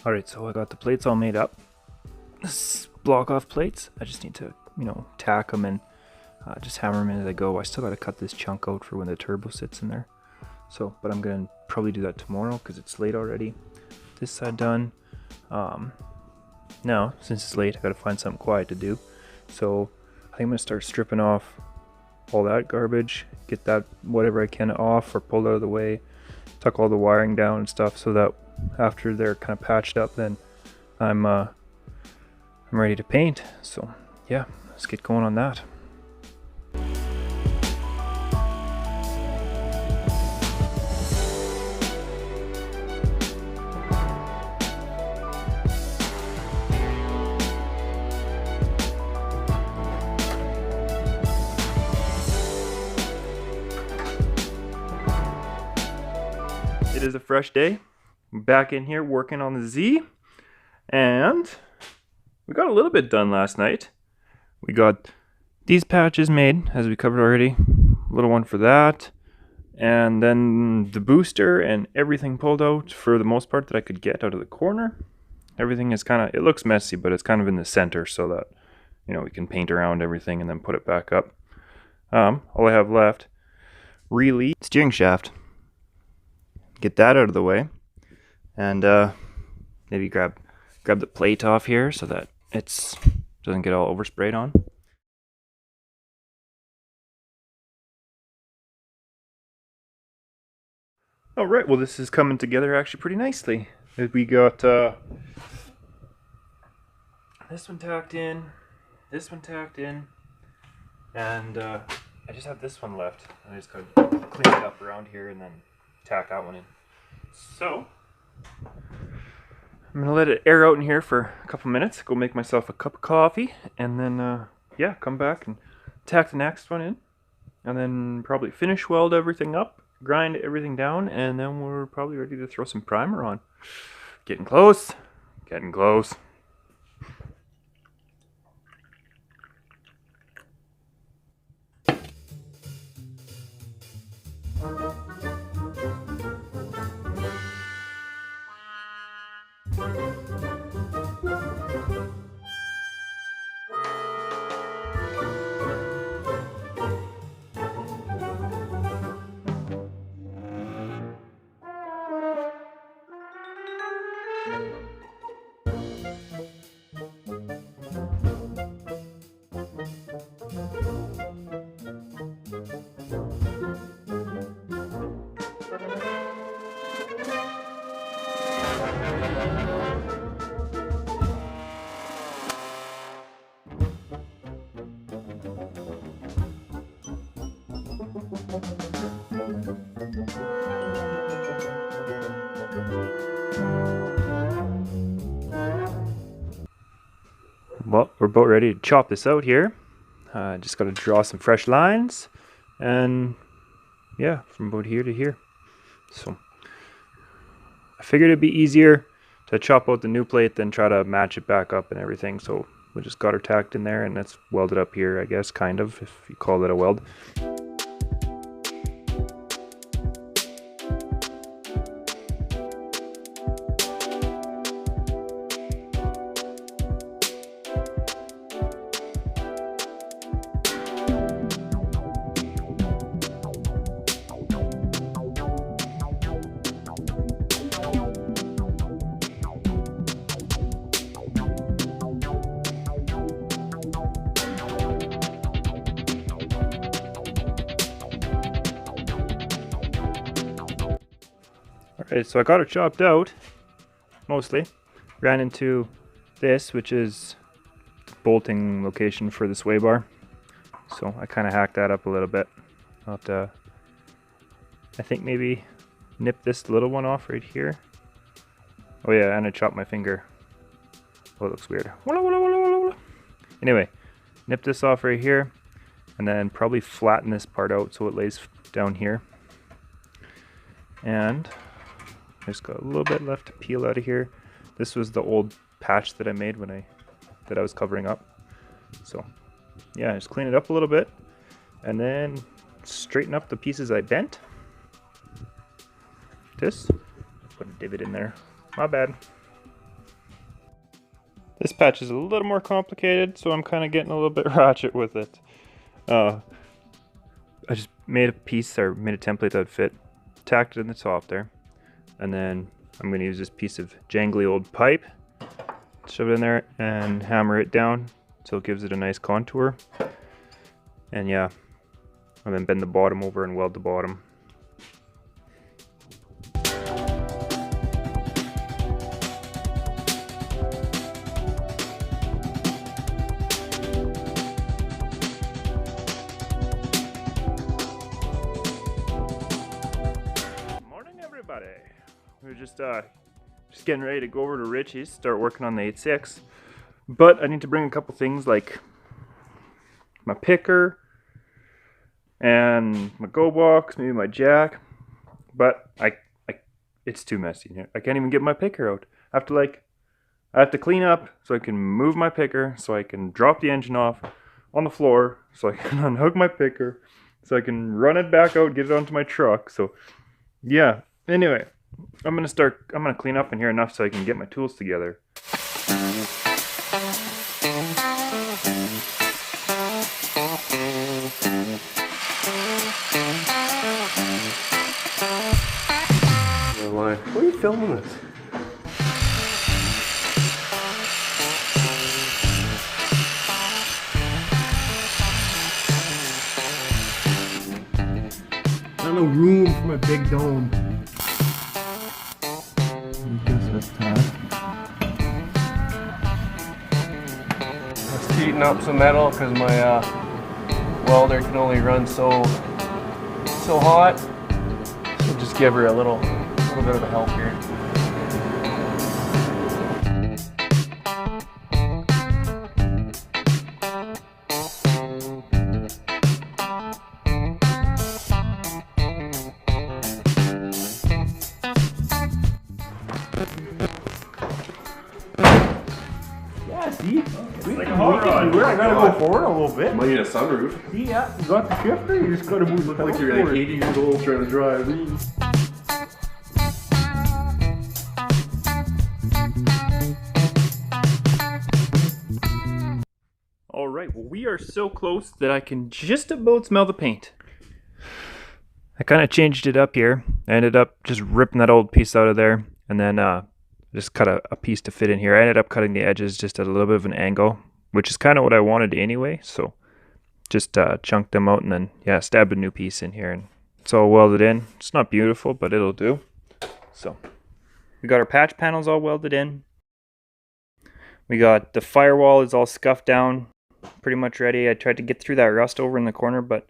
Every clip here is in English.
Alright, so I got the plates all made up. This block off plates. I just need to, tack them and just hammer them in as I go. I still got to cut this chunk out for when the turbo sits in there. So, but I'm going to probably do that tomorrow because it's late already. This side done. Now, since it's late, I got to find something quiet to do. So I think I'm going to start stripping off all that garbage, get that whatever I can off or pulled out of the way, tuck all the wiring down and stuff so that after they're kind of patched up, then I'm ready to paint. So yeah, let's get going on that. It is a fresh day. I'm back in here working on the Z, and we got a little bit done last night. We got these patches made, as we covered already. A little one for that, and then the booster and everything pulled out for the most part that I could get out of the corner. Everything is kind of, it looks messy, but it's kind of in the center so that, we can paint around everything and then put it back up. All I have left, really, steering shaft. Get that out of the way, and maybe grab the plate off here so that it doesn't get all oversprayed on. All right, well, this is coming together actually pretty nicely. We got this one tacked in, this one tacked in, and I just have this one left. I just gotta clean it up around here and then tack that one in. So I'm gonna let it air out in here for a couple minutes, go make myself a cup of coffee, and then yeah, come back and tack the next one in, and then probably finish weld everything up, grind everything down, and then we're probably ready to throw some primer on. Getting close, getting close. Well, we're about ready to chop this out here. Just got to draw some fresh lines, and yeah, from about here to here. So I figured it'd be easier to chop out the new plate than try to match it back up and everything. So we just got her tacked in there, and that's welded up here, I guess, kind of, if you call it a weld. Alright, so I got it chopped out, mostly. Ran into this, which is the bolting location for the sway bar. So I kind of hacked that up a little bit. I'll have to, I think maybe nip this little one off right here. Oh yeah, and I chopped my finger. Oh, it looks weird. Anyway, nip this off right here, and then probably flatten this part out so it lays down here. And I just got a little bit left to peel out of here. This was the old patch that I made when I was covering up. So yeah, just clean it up a little bit, and then straighten up the pieces I bent. This, put a divot in there. My bad. This patch is a little more complicated, so I'm kind of getting a little bit ratchet with it. I just made a piece, or made a template that would fit, tacked it in the top there, and then I'm going to use this piece of jangly old pipe, shove it in there, and hammer it down so it gives it a nice contour. And yeah, and then bend the bottom over and weld the bottom. We're just getting ready to go over to Richie's, start working on the 8.6. But I need to bring a couple things like my picker and my go box, maybe my jack. But it's too messy in here. I can't even get my picker out. I have to clean up so I can move my picker, so I can drop the engine off on the floor, so I can unhook my picker, so I can run it back out, get it onto my truck. So yeah, anyway. I'm gonna clean up in here enough so I can get my tools together. Why are you filming this? Not no room for my big dome. Let's heating up some metal because my welder can only run so hot. So just give her a little bit of a help here. See? It's like a hot rod. I gotta go forward a little bit. Might need a sunroof. See, yeah, you got the shifter, you just gotta move the pedal Like you're like forward. 80 years old trying to drive. Alright, well we are so close that I can just about smell the paint. I kind of changed it up here. I ended up just ripping that old piece out of there, and then just cut a piece to fit in here. I ended up cutting the edges just at a little bit of an angle, which is kind of what I wanted anyway, so just chunked them out and then, yeah, stabbed a new piece in here, and it's all welded in. It's not beautiful, but it'll do. So, we got our patch panels all welded in. We got the firewall is all scuffed down, pretty much ready. I tried to get through that rust over in the corner, but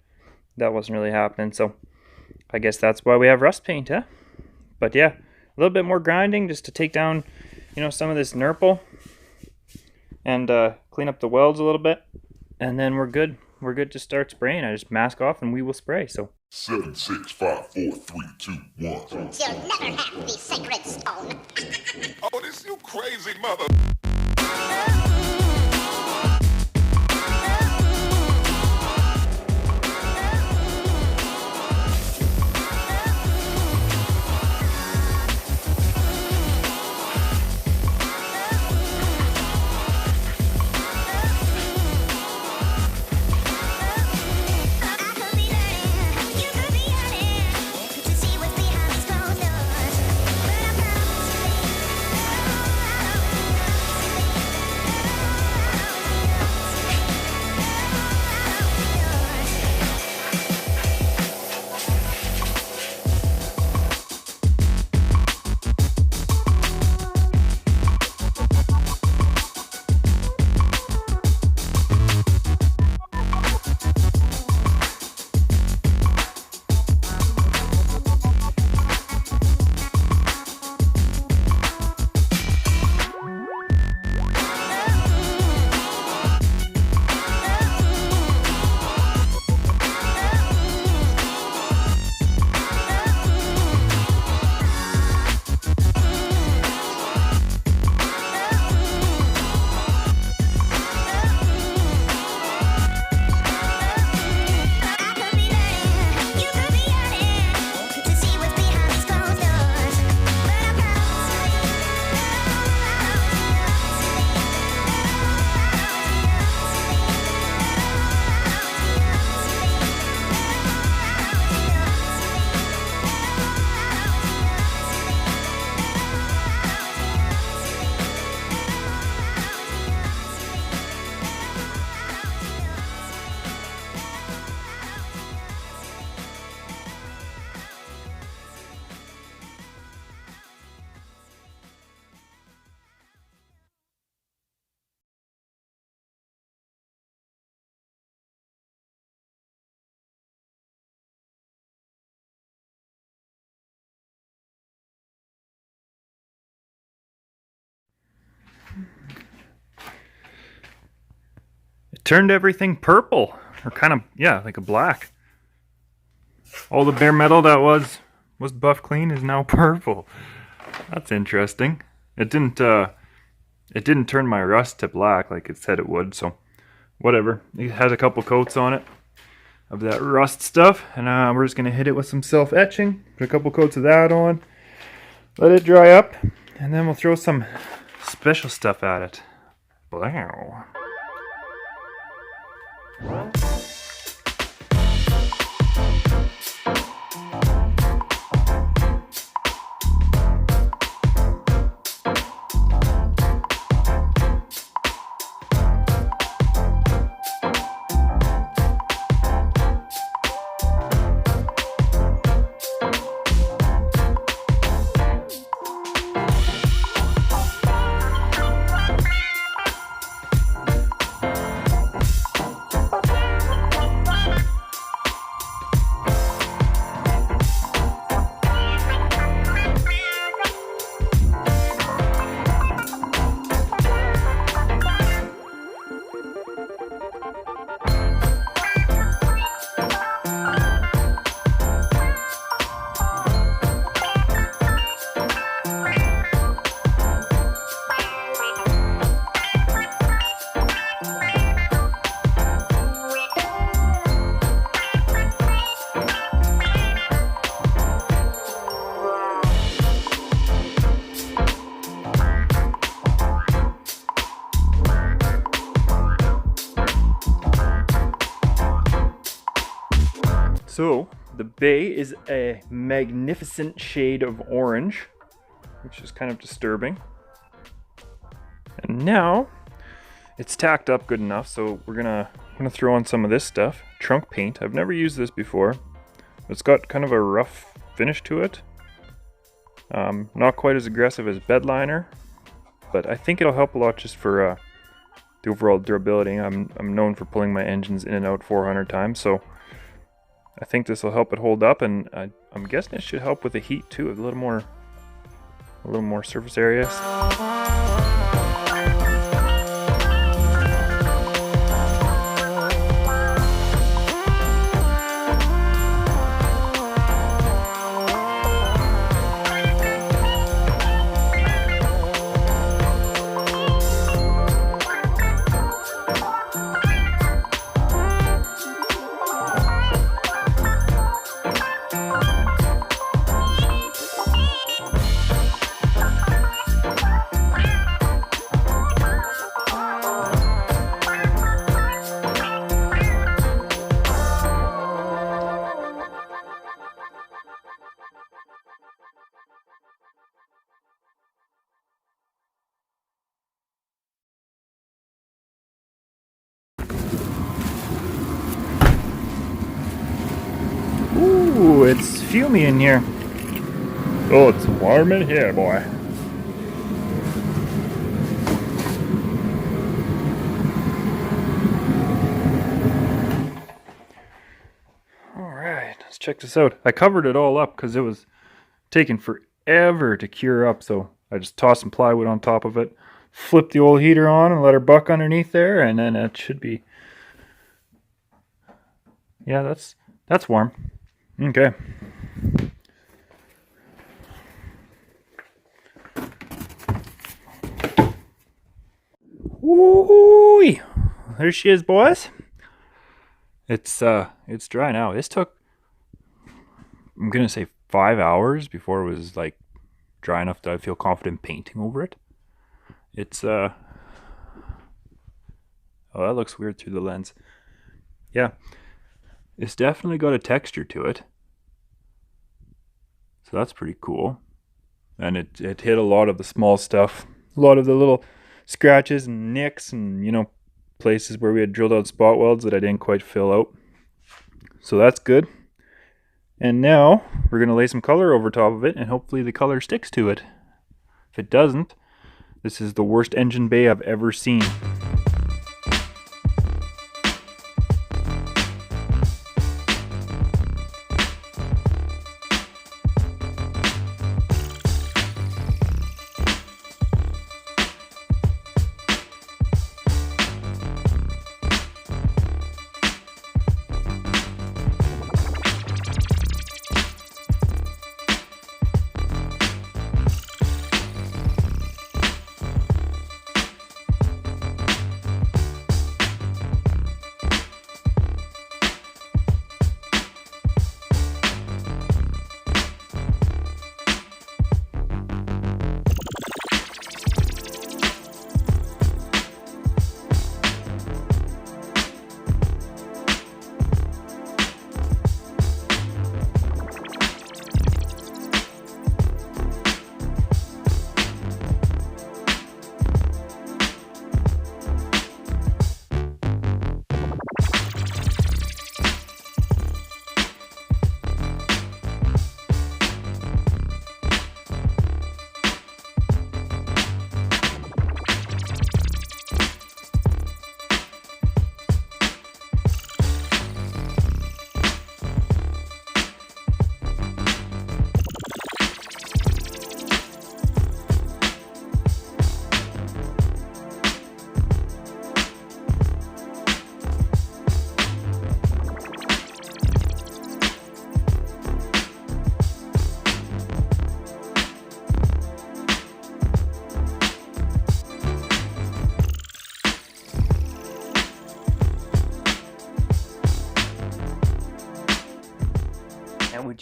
that wasn't really happening, so I guess that's why we have rust paint, huh? But yeah, a little bit more grinding just to take down, you know, some of this nurple and clean up the welds a little bit, and then we're good. We're good to start spraying. I just mask off and we will spray. So 7, 6, 5, 4, 3, 2, 1. You'll never have the sacred stone. Oh, this you crazy mother. turned everything purple, or kind of, yeah, like a black. All the bare metal that was buff clean is now purple. That's interesting. It didn't turn my rust to black like it said it would, so whatever. It has a couple coats on it of that rust stuff, and we're just gonna hit it with some self-etching. Put a couple coats of that on, let it dry up, and then we'll throw some special stuff at it. Wow. So, the bay is a magnificent shade of orange, which is kind of disturbing. And now, it's tacked up good enough, so we're gonna throw on some of this stuff. Trunk paint. I've never used this before. It's got kind of a rough finish to it. Not quite as aggressive as bed liner, but I think it'll help a lot just for the overall durability. I'm known for pulling my engines in and out 400 times, so I think this will help it hold up, and I'm guessing it should help with the heat too, a little more surface area. Ooh, it's fumy in here. Oh, it's warm in here, boy. Alright, let's check this out. I covered it all up because it was taking forever to cure up, so I just tossed some plywood on top of it, flipped the old heater on and let her buck underneath there, and then it should be... Yeah, that's warm. Okay. Ooh, there she is, boys. It's dry now. This took, I'm gonna say 5 hours before it was like dry enough that I feel confident painting over it. It's oh, that looks weird through the lens. Yeah. It's definitely got a texture to it. So that's pretty cool. And it hit a lot of the small stuff. A lot of the little scratches and nicks and, you know, places where we had drilled out spot welds that I didn't quite fill out. So that's good. And now we're going to lay some color over top of it and hopefully the color sticks to it. If it doesn't, this is the worst engine bay I've ever seen.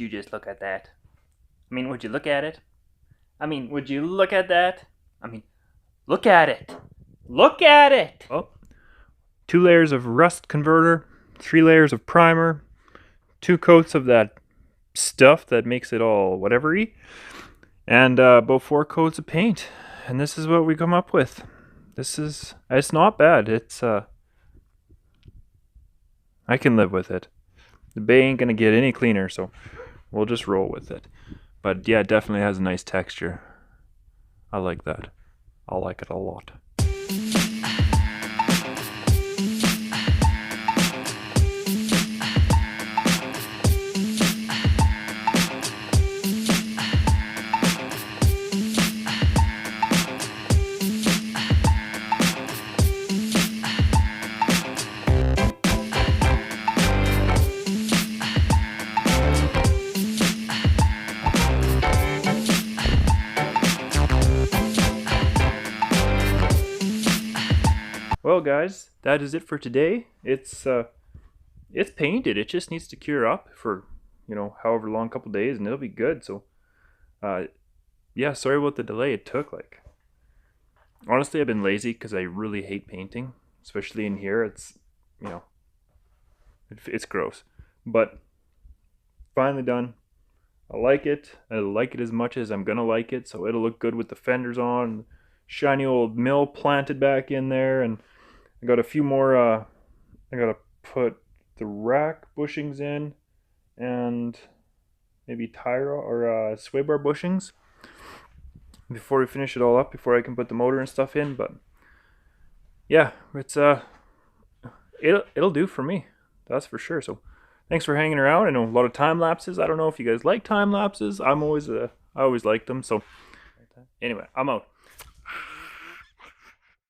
you just look at that? I mean, would you look at it? I mean, would you look at that? I mean, look at it. Look at it! Well, 2 layers of rust converter, 3 layers of primer, 2 coats of that stuff that makes it all whatever-y, and about 4 coats of paint. And this is what we come up with. It's not bad. I can live with it. The bay ain't gonna get any cleaner, so we'll just roll with it. But yeah, it definitely has a nice texture. I like that. I like it a lot. Well, guys, that is it for today. It's painted. It just needs to cure up for, however long, couple days, and it'll be good. So, yeah, sorry about the delay it took. Like, honestly, I've been lazy because I really hate painting, especially in here. It's, it's gross, but finally done. I like it. I like it as much as I'm gonna like it. So it'll look good with the fenders on, shiny old mill planted back in there, and I got a few more, I gotta put the rack bushings in, and maybe tie or sway bar bushings before we finish it all up, before I can put the motor and stuff in. But yeah, it's it'll do for me, that's for sure. So thanks for hanging around. I know a lot of time lapses. I don't know if you guys like time lapses. I always like them. So anyway, I'm out.